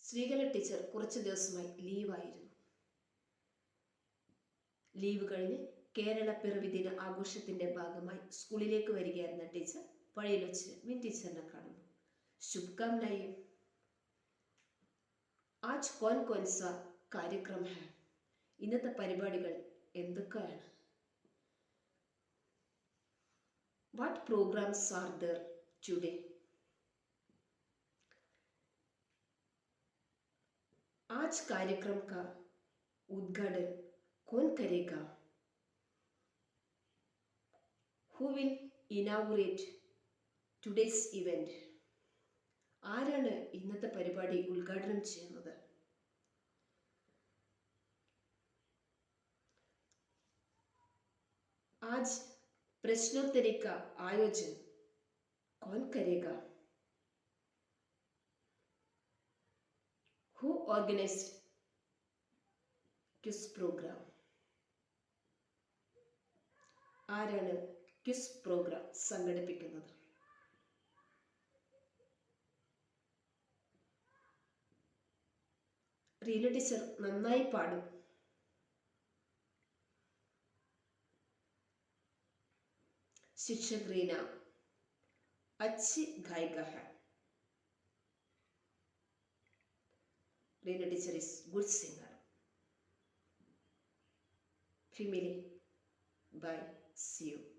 Sreekala teacher കുറച്ച് ദിവസമായി ലീവായിരുന്നു. Leave കഴിഞ്ഞ് കേരള പിറവി ദിന ആഘോഷത്തിന്റെ ഭാഗമായി സ്കൂളിലേക്ക് വരികയായിരുന്ന ടീച്ചർ വഴിയിൽ വെച്ച് മിൻ ടീച്ചറിനെ കാണുന്നു. ശുഭകാമനായും ആജ് കോൻ കോൻ സാ കാര്യക്രം ഹൈ, ഇന്നത്തെ പരിപാടികൾ എന്തൊക്കെയാണ്? What programs are there today? आज कार्यक्रम का उद्घाटन कौन करेगा? Who will inaugurate today's event? ആരാണ് ഇന്നത്തെ പരിപാടി ഉദ്ഘാടനം ചെയ്യുന്നത്? आज प्रश्नोत्तरी का आयोजन कौन करेगा? Who organized quiz program? ആരാണ് ക്വിസ് പ്രോഗ്രാം സംഘടിപ്പിക്കുന്നത്? റീന ടീച്ചർ നന്നായി പാടും. ശിക്ഷക് റീന अच्छी गायिका है. Reena teacher is good singer. Family, bye. See you.